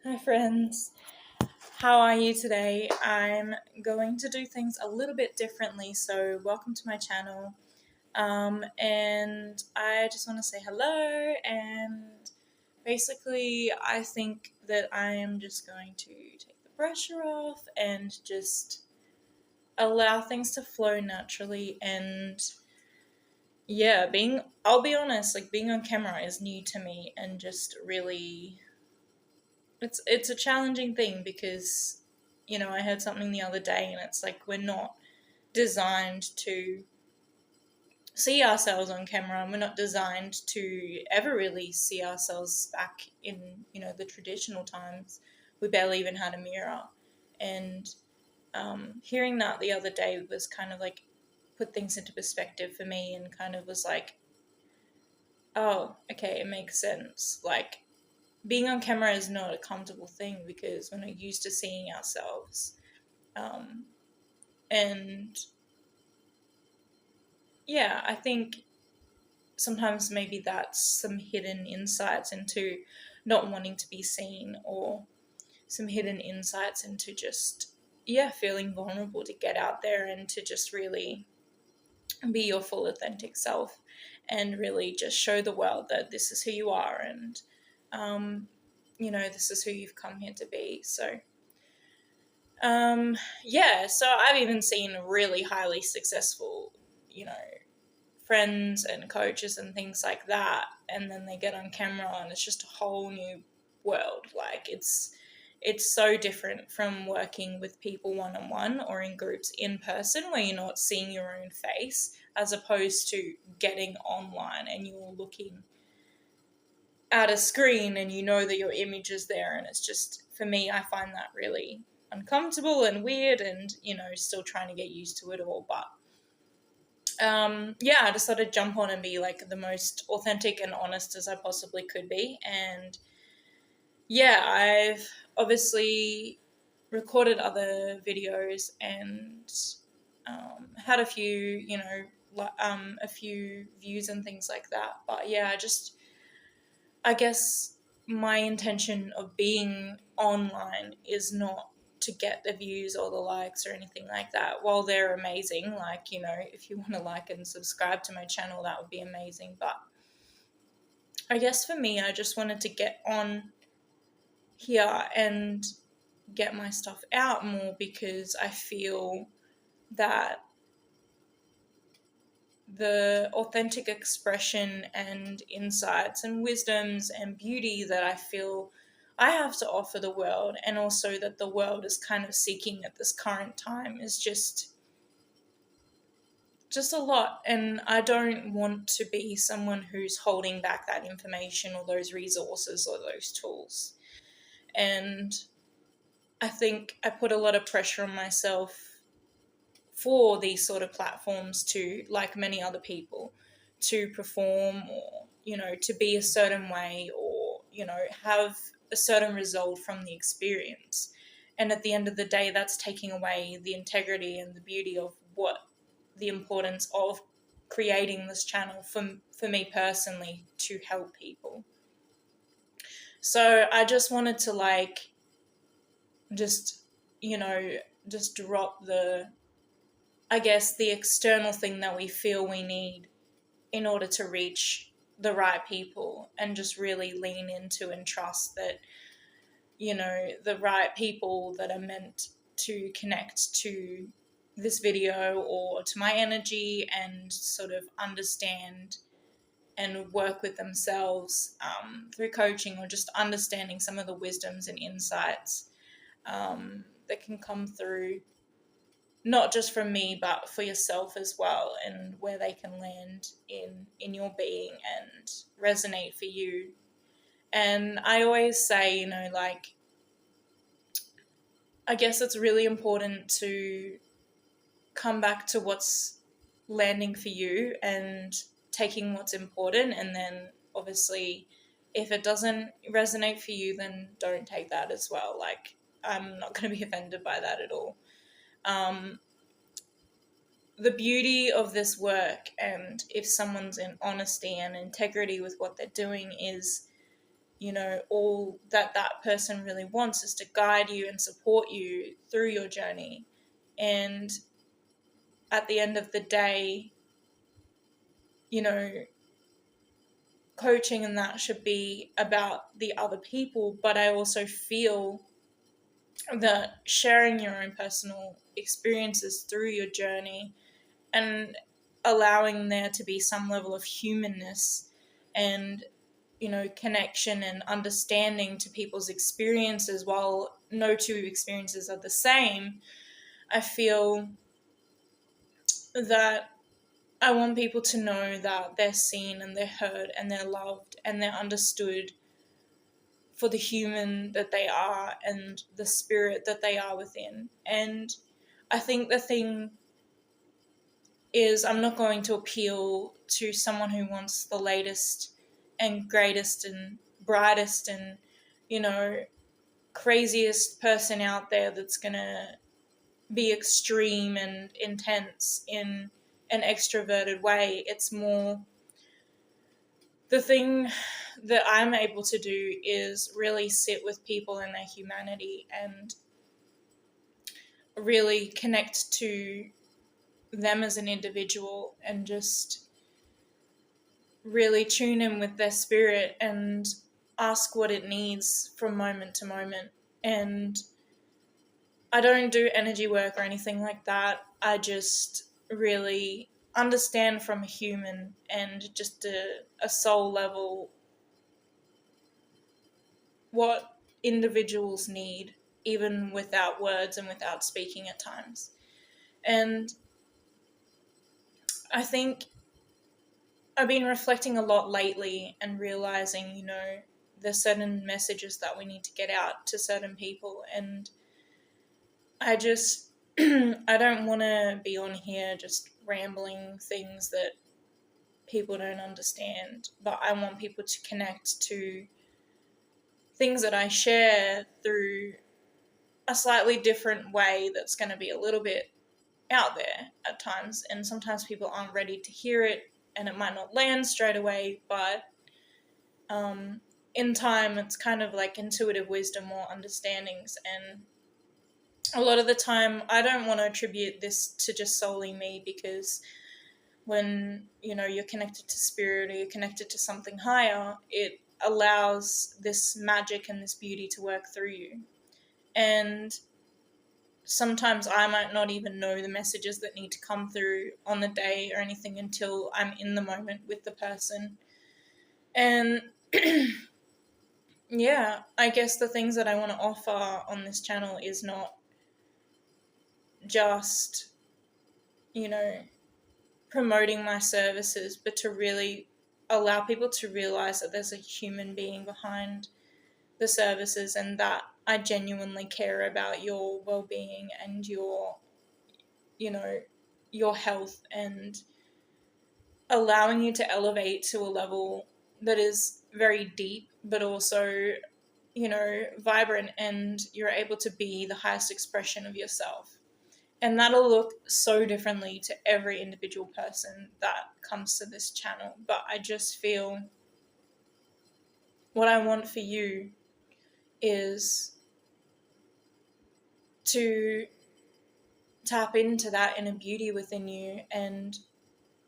Hi friends, how are you today? I'm going to do things a little bit differently, so welcome to my channel. And I just want to say hello, and basically I think that I am just going to take the pressure off and just allow things to flow naturally. And yeah, I'll be honest, like being on camera is new to me, and just really it's a challenging thing because I heard something the other day, and it's like we're not designed to see ourselves on camera, and we're not designed to ever really see ourselves back in the traditional times. We barely even had a mirror. And hearing that the other day was kind of like put things into perspective for me, and kind of was like, oh, okay, it makes sense. Like, being on camera is not a comfortable thing because we're not used to seeing ourselves. Um, and yeah, I think sometimes maybe that's some hidden insights into not wanting to be seen, or some hidden insights into just, yeah, feeling vulnerable to get out there and to just really be your full authentic self, and really just show the world that this is who you are, and this is who you've come here to be. So yeah, so I've even seen really highly successful, friends and coaches and things like that, and then they get on camera and it's just a whole new world. Like, it's so different from working with people one on one or in groups in person, where you're not seeing your own face, as opposed to getting online and you're looking at a screen and you know that your image is there. And it's just, for me, I find that really uncomfortable and weird, and still trying to get used to it all. But yeah, I just thought I'd jump on and be like the most authentic and honest as I possibly could be. And yeah, I've obviously recorded other videos, and had a few, a few views and things like that. But yeah, I guess my intention of being online is not to get the views or the likes or anything like that. While they're amazing, like, if you want to like and subscribe to my channel, that would be amazing. But I guess for me, I just wanted to get on here and get my stuff out more, because I feel that the authentic expression and insights and wisdoms and beauty that I feel I have to offer the world, and also that the world is kind of seeking at this current time, is just a lot. And I don't want to be someone who's holding back that information or those resources or those tools. And I think I put a lot of pressure on myself for these sort of platforms to, like many other people, to perform, or, to be a certain way, or, have a certain result from the experience. And at the end of the day, that's taking away the integrity and the beauty of what the importance of creating this channel for me personally, to help people. So I just wanted to like just just drop the, I guess, the external thing that we feel we need in order to reach the right people, and just really lean into and trust that, the right people that are meant to connect to this video or to my energy, and sort of understand and work with themselves, through coaching, or just understanding some of the wisdoms and insights that can come through, not just from me, but for yourself as well, and where they can land in your being and resonate for you. And I always say, like, I guess it's really important to come back to what's landing for you, and taking what's important, and then obviously if it doesn't resonate for you, then don't take that as well. Like, I'm not going to be offended by that at all. um, the beauty of this work, and if someone's in honesty and integrity with what they're doing, is all that that person really wants is to guide you and support you through your journey. And at the end of the day, you know, coaching and that should be about the other people, but I also feel that sharing your own personal experiences through your journey and allowing there to be some level of humanness and connection and understanding to people's experiences, while no two experiences are the same, I feel that I want people to know that they're seen and they're heard and they're loved and they're understood for the human that they are and the spirit that they are within. And I think the thing is, I'm not going to appeal to someone who wants the latest and greatest and brightest and, craziest person out there that's going to be extreme and intense in an extroverted way. It's more the thing that I'm able to do is really sit with people in their humanity and really connect to them as an individual and just really tune in with their spirit and ask what it needs from moment to moment. And I don't do energy work or anything like that. I just really understand from a human and just a soul level what individuals need, even without words and without speaking at times. And I think I've been reflecting a lot lately and realizing, there's certain messages that we need to get out to certain people. And I just, I don't want to be on here just rambling things that people don't understand, but I want people to connect to things that I share through a slightly different way that's going to be a little bit out there at times. And sometimes people aren't ready to hear it and it might not land straight away, but in time it's kind of like intuitive wisdom or understandings. And a lot of the time I don't want to attribute this to just solely me, because when you're connected to spirit or you're connected to something higher, it allows this magic and this beauty to work through you. And sometimes I might not even know the messages that need to come through on the day or anything until I'm in the moment with the person. And yeah, I guess the things that I want to offer on this channel is not just, promoting my services, but to really allow people to realize that there's a human being behind the services and that I genuinely care about your well-being and your health, and allowing you to elevate to a level that is very deep, but also, vibrant, and you're able to be the highest expression of yourself. And that'll look so differently to every individual person that comes to this channel. But I just feel what I want for you is to tap into that inner beauty within you and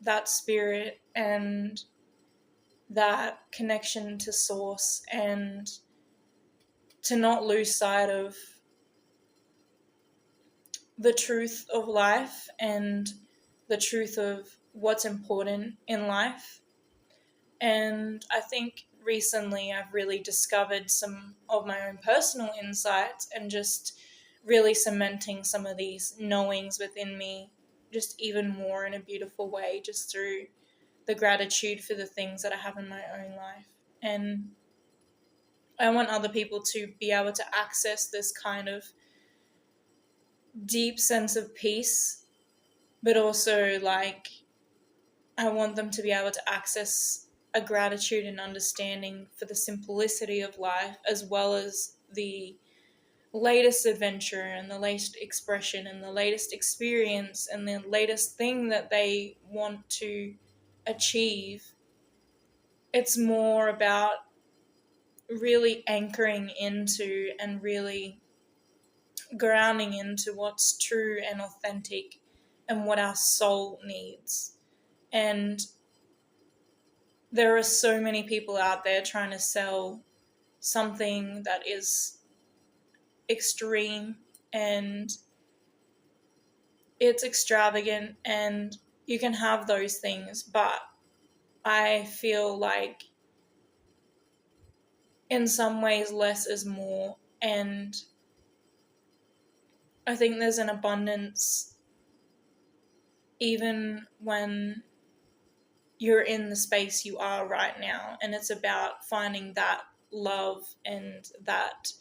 that spirit and that connection to source, and to not lose sight of the truth of life and the truth of what's important in life. And I think recently I've really discovered some of my own personal insights and just really cementing some of these knowings within me just even more in a beautiful way, just through the gratitude for the things that I have in my own life. And I want other people to be able to access this kind of deep sense of peace, but also I want them to be able to access a gratitude and understanding for the simplicity of life, as well as the latest adventure and the latest expression and the latest experience and the latest thing that they want to achieve. It's more about really anchoring into and really grounding into what's true and authentic and what our soul needs. And there are so many people out there trying to sell something that is extreme, and it's extravagant, and you can have those things, but I feel like in some ways less is more. And I think there's an abundance even when you're in the space you are right now, and it's about finding that love and that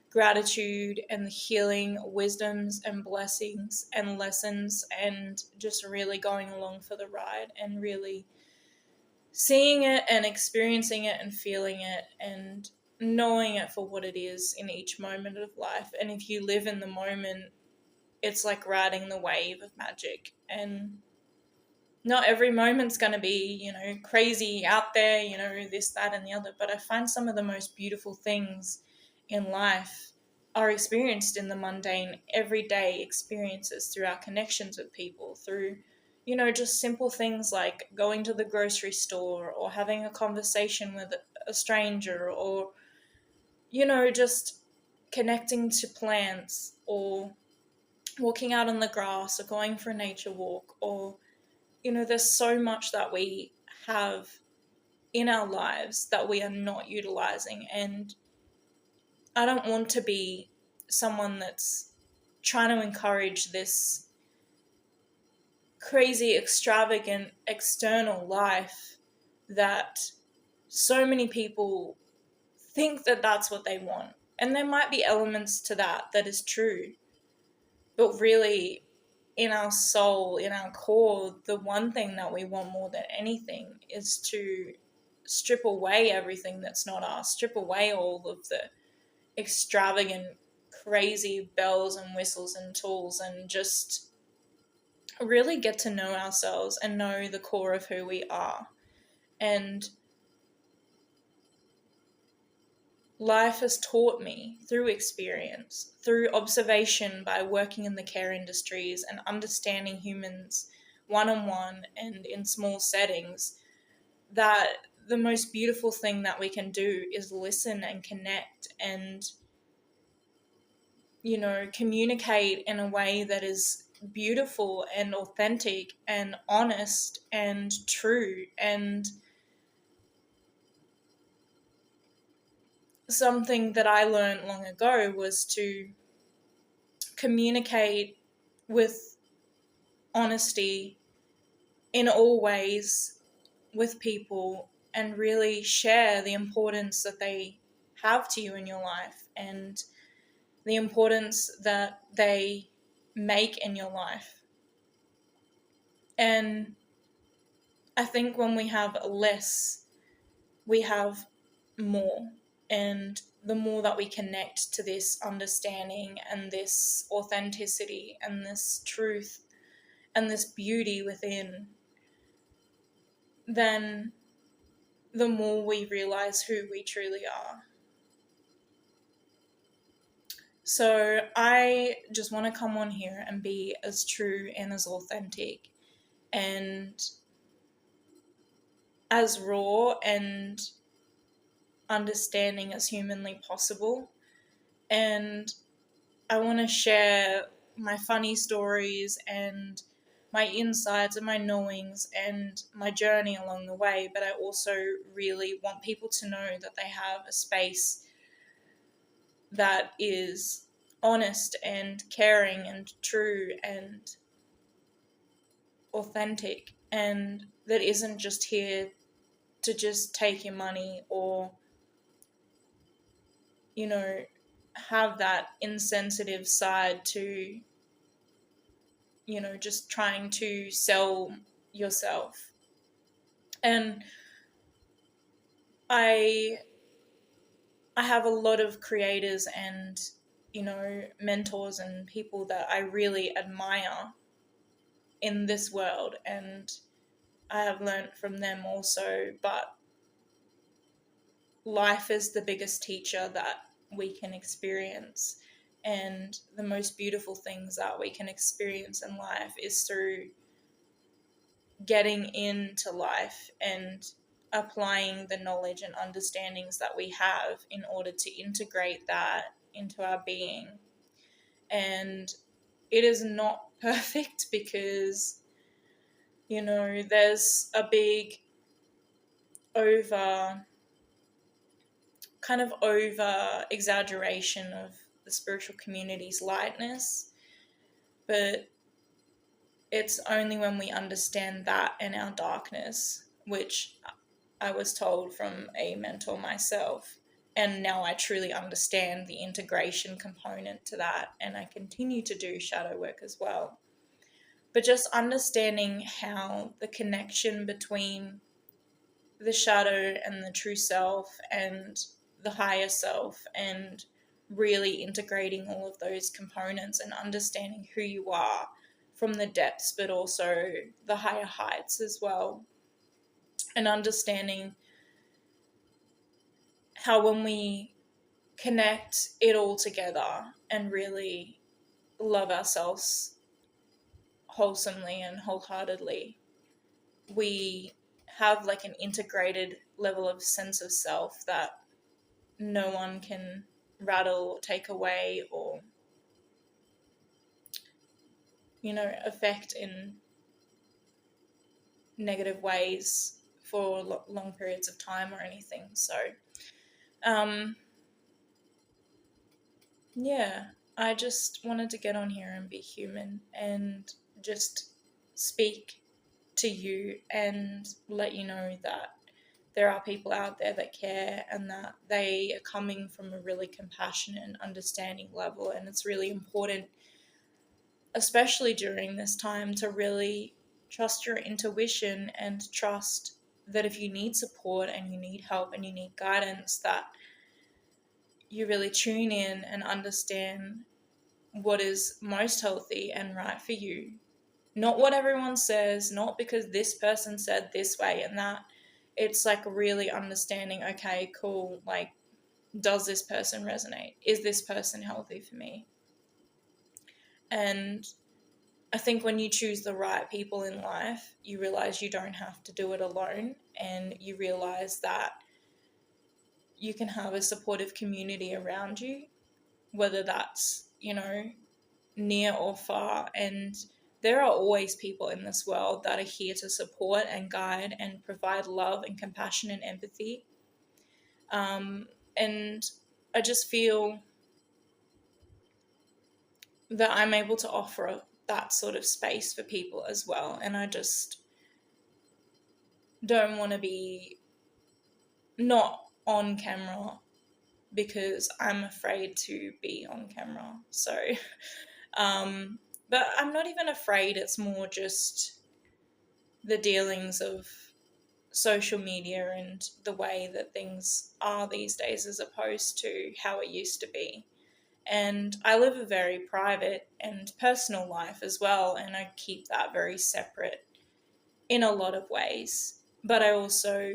gratitude and the healing wisdoms and blessings and lessons, and just really going along for the ride and really seeing it and experiencing it and feeling it and knowing it for what it is in each moment of life. And if you live in the moment, it's like riding the wave of magic. And not every moment's going to be, crazy out there, this, that, and the other. But I find some of the most beautiful things in life are experienced in the mundane, everyday experiences through our connections with people, through, just simple things like going to the grocery store or having a conversation with a stranger, or, just connecting to plants, or walking out on the grass, or going for a nature walk, or there's so much that we have in our lives that we are not utilizing. And I don't want to be someone that's trying to encourage this crazy, extravagant, external life that so many people think that that's what they want. And there might be elements to that is true. But really, in our soul, in our core, the one thing that we want more than anything is to strip away everything that's not us, strip away all of the extravagant, crazy bells and whistles and tools, and just really get to know ourselves and know the core of who we are. And life has taught me through experience, through observation by working in the care industries and understanding humans one-on-one and in small settings, that the most beautiful thing that we can do is listen and connect and, communicate in a way that is beautiful and authentic and honest and true. And something that I learned long ago was to communicate with honesty in all ways with people, and really share the importance that they have to you in your life and the importance that they make in your life. And I think when we have less, we have more. And the more that we connect to this understanding and this authenticity and this truth and this beauty within, then the more we realize who we truly are. So I just want to come on here and be as true and as authentic and as raw and understanding as humanly possible. And I want to share my funny stories and my insights and my knowings and my journey along the way, but I also really want people to know that they have a space that is honest and caring and true and authentic, and that isn't just here to just take your money or, have that insensitive side to, just trying to sell yourself. And I have a lot of creators and, mentors and people that I really admire in this world, and I have learned from them also. But life is the biggest teacher that we can experience. And the most beautiful things that we can experience in life is through getting into life and applying the knowledge and understandings that we have in order to integrate that into our being. And it is not perfect because, there's a big over over exaggeration of the spiritual community's lightness, but it's only when we understand that in our darkness, which I was told from a mentor myself. And now I truly understand the integration component to that, and I continue to do shadow work as well. But just understanding how the connection between the shadow and the true self and the higher self, and really integrating all of those components and understanding who you are from the depths, but also the higher heights as well. And understanding how when we connect it all together and really love ourselves wholesomely and wholeheartedly, we have like an integrated level of sense of self that no one can rattle or take away or, affect in negative ways for long periods of time or anything. So, um, yeah, I just wanted to get on here and be human and just speak to you and let you know that there are people out there that care and that they are coming from a really compassionate and understanding level. And it's really important, especially during this time, to really trust your intuition and trust that if you need support and you need help and you need guidance, that you really tune in and understand what is most healthy and right for you. Not what everyone says, not because this person said this way and that. It's like really understanding, okay, cool, like, does this person resonate? Is this person healthy for me? And I think when you choose the right people in life, you realize you don't have to do it alone, and you realize that you can have a supportive community around you, whether that's, near or far. And there are always people in this world that are here to support and guide and provide love and compassion and empathy. And I just feel that I'm able to offer that sort of space for people as well. And I just don't want to be not on camera because I'm afraid to be on camera. So, but I'm not even afraid. It's more just the dealings of social media and the way that things are these days as opposed to how it used to be. And I live a very private and personal life as well, and I keep that very separate in a lot of ways. But I also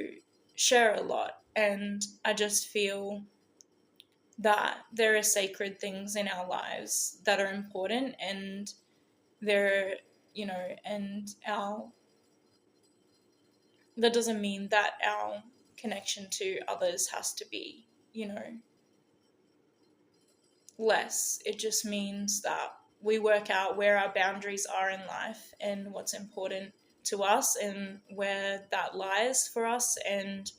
share a lot, and I just feel that there are sacred things in our lives that are important, and there, and our that doesn't mean that our connection to others has to be, less. It just means that we work out where our boundaries are in life and what's important to us and where that lies for us. And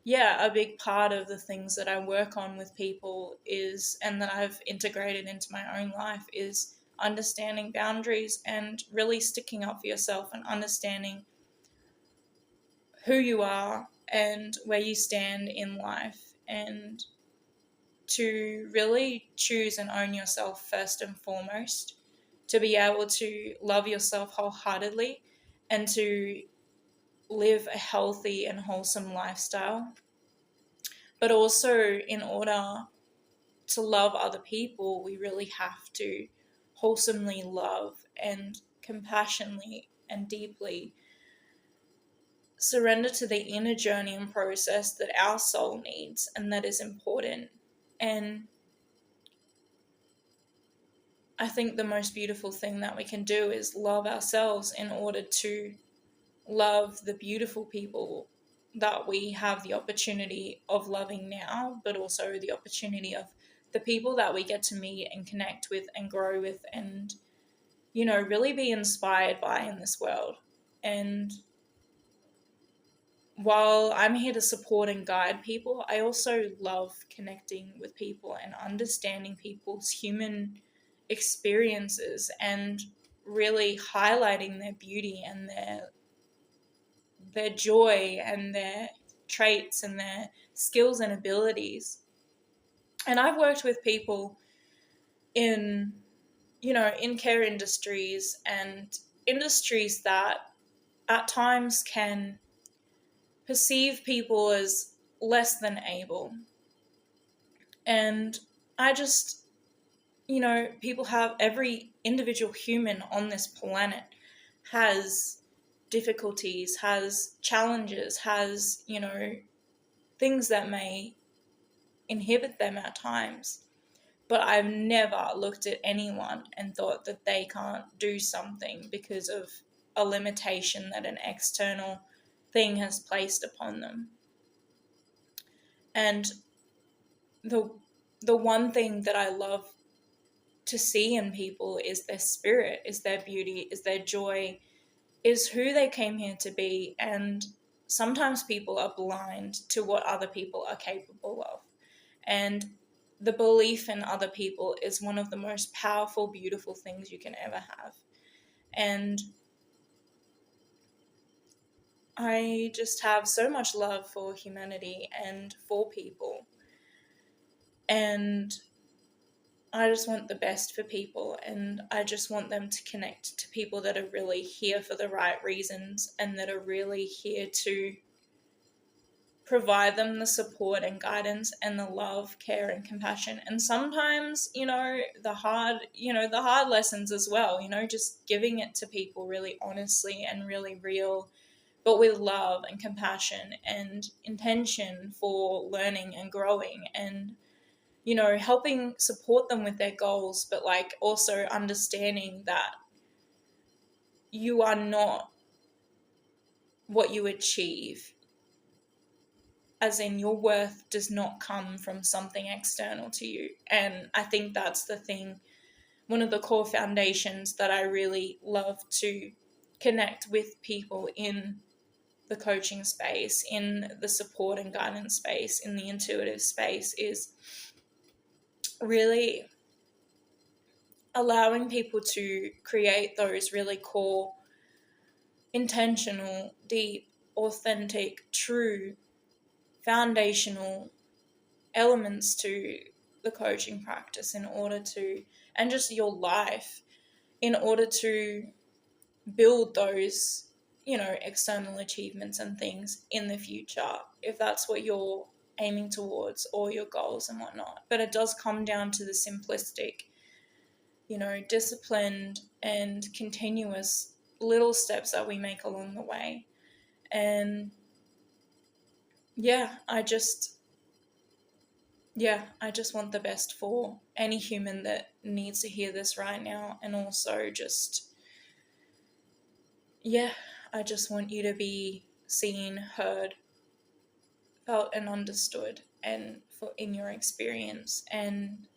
yeah, a big part of the things that I work on with people is, and that I've integrated into my own life, is understanding boundaries and really sticking up for yourself and understanding who you are and where you stand in life, and to really choose and own yourself first and foremost, to be able to love yourself wholeheartedly and to live a healthy and wholesome lifestyle. But also, in order to love other people, we really have to wholesomely love and compassionately and deeply surrender to the inner journey and process that our soul needs and that is important. And I think the most beautiful thing that we can do is love ourselves in order to love the beautiful people that we have the opportunity of loving now, but also the opportunity of the people that we get to meet and connect with and grow with and, really be inspired by in this world. And while I'm here to support and guide people, I also love connecting with people and understanding people's human experiences and really highlighting their beauty and their joy and their traits and their skills and abilities. And I've worked with people in, in care industries and industries that at times can perceive people as less than able. And I just, people have, every individual human on this planet has difficulties, has challenges, has, things that may inhibit them at times. But I've never looked at anyone and thought that they can't do something because of a limitation that an external thing has placed upon them. And the the one thing that I love to see in people is their spirit, is their beauty, is their joy, is who they came here to be. And sometimes people are blind to what other people are capable of. And the belief in other people is one of the most powerful, beautiful things you can ever have. And I just have so much love for humanity and for people. And I just want the best for people, and I just want them to connect to people that are really here for the right reasons and that are really here to provide them the support and guidance and the love, care and compassion. And sometimes, the hard lessons as well, just giving it to people really honestly and really real, but with love and compassion and intention for learning and growing and, helping support them with their goals, but like also understanding that you are not what you achieve, as in your worth does not come from something external to you. And I think that's the thing, one of the core foundations that I really love to connect with people in the coaching space, in the support and guidance space, in the intuitive space, is really allowing people to create those really core, intentional, deep, authentic, true, foundational elements to the coaching practice in order to, and just your life, in order to build those, external achievements and things in the future, if that's what you're aiming towards, or your goals and whatnot. But it does come down to the simplistic, disciplined and continuous little steps that we make along the way. And I just want the best for any human that needs to hear this right now. And also just, I just want you to be seen, heard, felt and understood, and for in your experience, and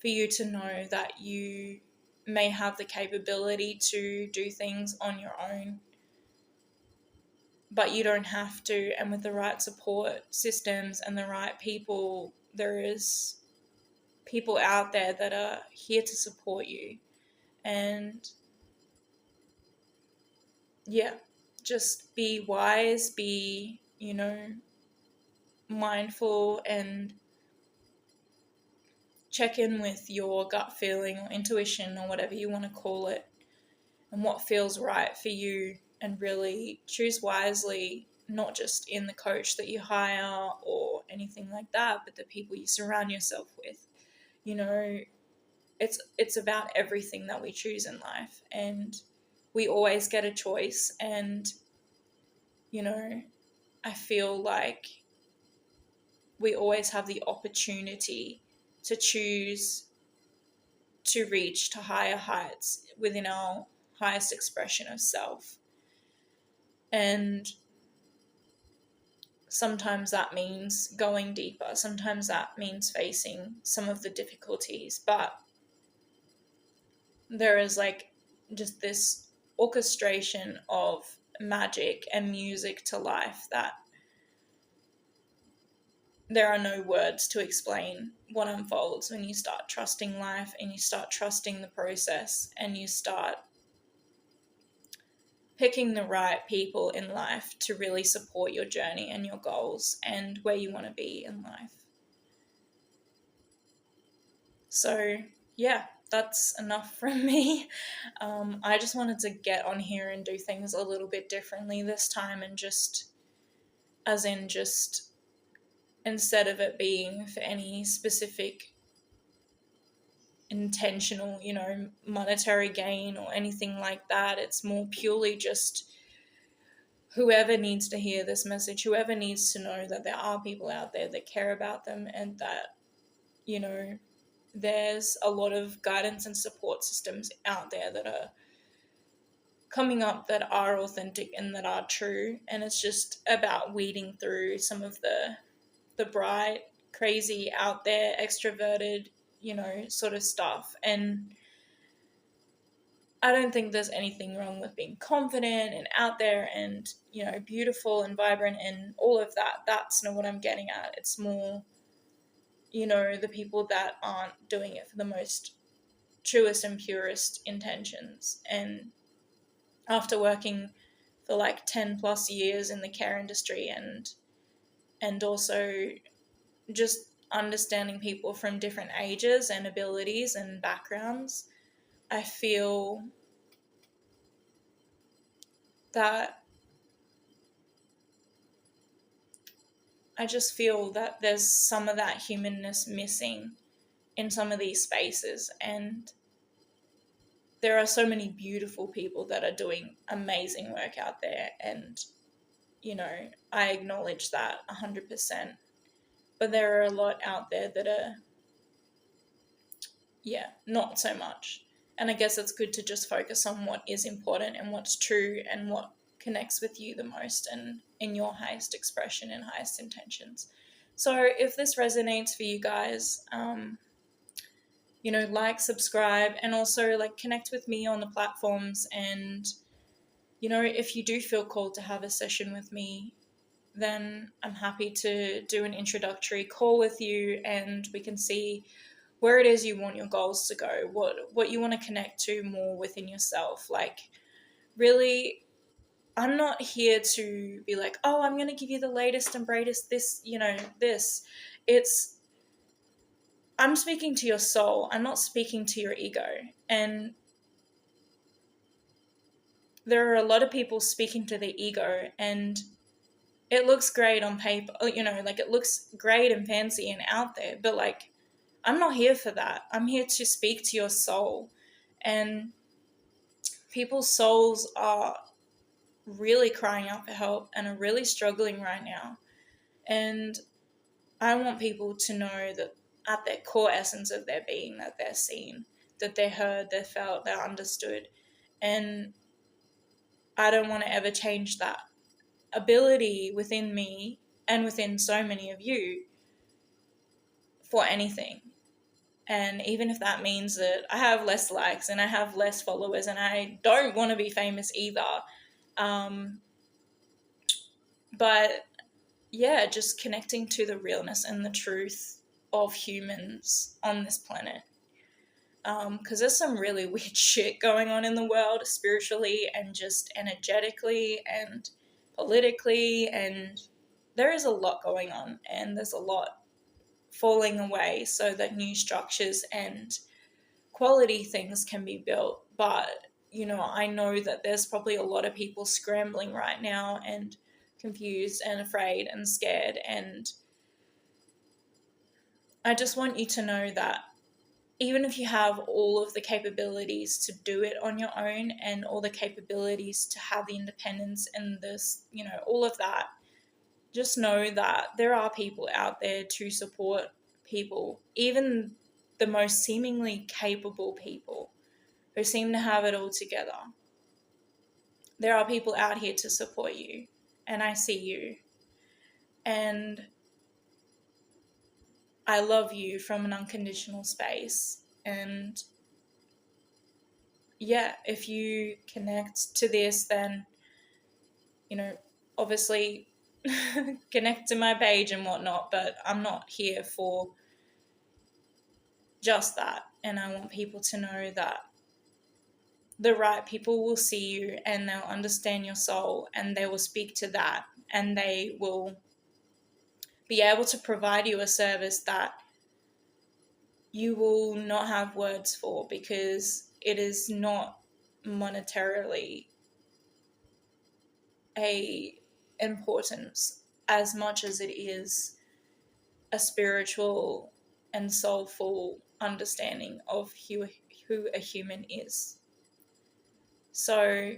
for you to know that you may have the capability to do things on your own, but you don't have to. And with the right support systems and the right people, there is people out there that are here to support you. And just be wise, be, mindful, and check in with your gut feeling or intuition or whatever you want to call it, and what feels right for you, and really choose wisely, not just in the coach that you hire or anything like that, but the people you surround yourself with. It's about everything that we choose in life, and we always get a choice. And you know, I feel like we always have the opportunity to choose to reach to higher heights within our highest expression of self. And sometimes that means going deeper, sometimes that means facing some of the difficulties, but there is like just this orchestration of magic and music to life that there are no words to explain what unfolds when you start trusting life and you start trusting the process and you start picking the right people in life to really support your journey and your goals and where you want to be in life. So, yeah, that's enough from me. I just wanted to get on here and do things a little bit differently this time, and just, as in, just instead of it being for any specific intentional, monetary gain or anything like that, it's more purely just whoever needs to hear this message, whoever needs to know that there are people out there that care about them, and that, there's a lot of guidance and support systems out there that are coming up that are authentic and that are true. And it's just about weeding through some of the bright, crazy, out there, extroverted, sort of stuff. And I don't think there's anything wrong with being confident and out there and, beautiful and vibrant and all of that. That's not what I'm getting at. It's more, the people that aren't doing it for the most truest and purest intentions. And after working for like 10 plus years in the care industry, and also just understanding people from different ages and abilities and backgrounds, I feel that there's some of that humanness missing in some of these spaces. And there are so many beautiful people that are doing amazing work out there. And, I acknowledge that 100%. But there are a lot out there that are, not so much. And I guess it's good to just focus on what is important and what's true and what connects with you the most and in your highest expression and highest intentions. So if this resonates for you guys, like, subscribe, and also like connect with me on the platforms. And, if you do feel called to have a session with me, then I'm happy to do an introductory call with you, and we can see where it is you want your goals to go, what you want to connect to more within yourself. Like, really, I'm not here to be like, oh, I'm going to give you the latest and greatest this. I'm speaking to your soul. I'm not speaking to your ego. And there are a lot of people speaking to their ego, and it looks great on paper, like it looks great and fancy and out there, but like, I'm not here for that. I'm here to speak to your soul. And people's souls are really crying out for help and are really struggling right now. And I want people to know that at their core essence of their being, that they're seen, that they're heard, they're felt, they're understood. And I don't want to ever change that ability within me and within so many of you for anything. And even if that means that I have less likes and I have less followers, and I don't want to be famous either. But yeah, just connecting to the realness and the truth of humans on this planet. Because there's some really weird shit going on in the world, spiritually and just energetically and politically. And there is a lot going on, and there's a lot falling away so that new structures and quality things can be built. But, I know that there's probably a lot of people scrambling right now and confused and afraid and scared. And I just want you to know that even if you have all of the capabilities to do it on your own and all the capabilities to have the independence and this, all of that, just know that there are people out there to support people, even the most seemingly capable people who seem to have it all together. There are people out here to support you, and I see you. And I love you from an unconditional space. And yeah, if you connect to this, then, obviously connect to my page and whatnot, but I'm not here for just that. And I want people to know that the right people will see you and they'll understand your soul and they will speak to that and they will be able to provide you a service that you will not have words for, because it is not monetarily a importance as much as it is a spiritual and soulful understanding of who a human is. So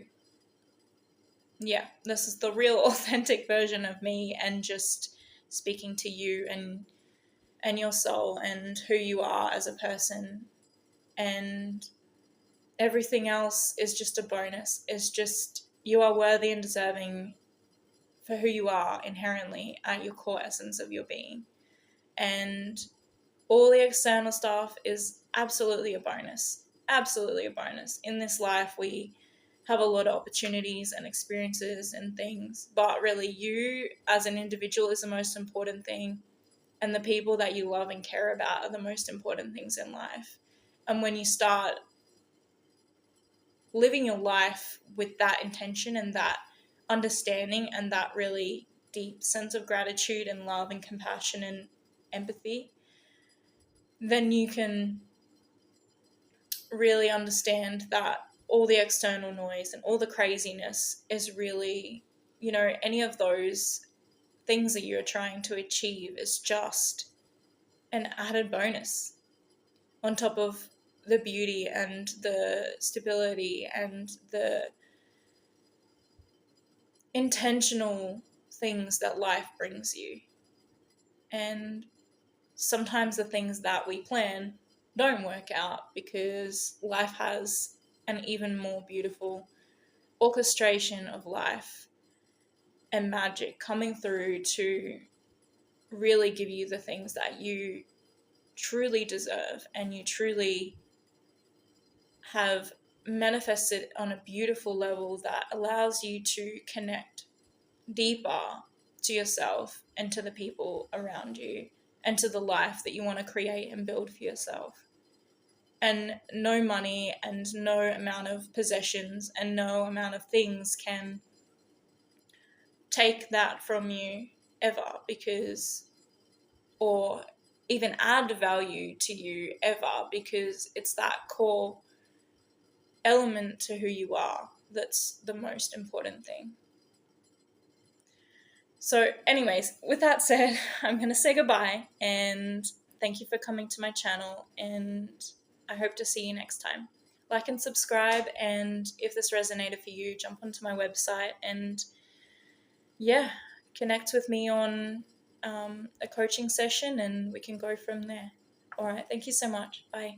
yeah, this is the real authentic version of me, and just speaking to you and your soul and who you are as a person, and everything else is just a bonus. It's just, you are worthy and deserving for who you are inherently at your core essence of your being. And all the external stuff is absolutely a bonus. Absolutely a bonus. In this life, we have a lot of opportunities and experiences and things, but really you as an individual is the most important thing, and the people that you love and care about are the most important things in life. And when you start living your life with that intention and that understanding and that really deep sense of gratitude and love and compassion and empathy, then you can really understand that all the external noise and all the craziness is really, any of those things that you're trying to achieve is just an added bonus on top of the beauty and the stability and the intentional things that life brings you. And sometimes the things that we plan don't work out, because life has an even more beautiful orchestration of life and magic coming through to really give you the things that you truly deserve and you truly have manifested on a beautiful level that allows you to connect deeper to yourself and to the people around you and to the life that you want to create and build for yourself. And no money and no amount of possessions and no amount of things can take that from you ever, because, or even add value to you ever, because it's that core element to who you are that's the most important thing. So anyways, with that said, I'm going to say goodbye and thank you for coming to my channel, and I hope to see you next time. Like and subscribe, and if this resonated for you, jump onto my website and connect with me on a coaching session and we can go from there. All right, thank you so much. Bye.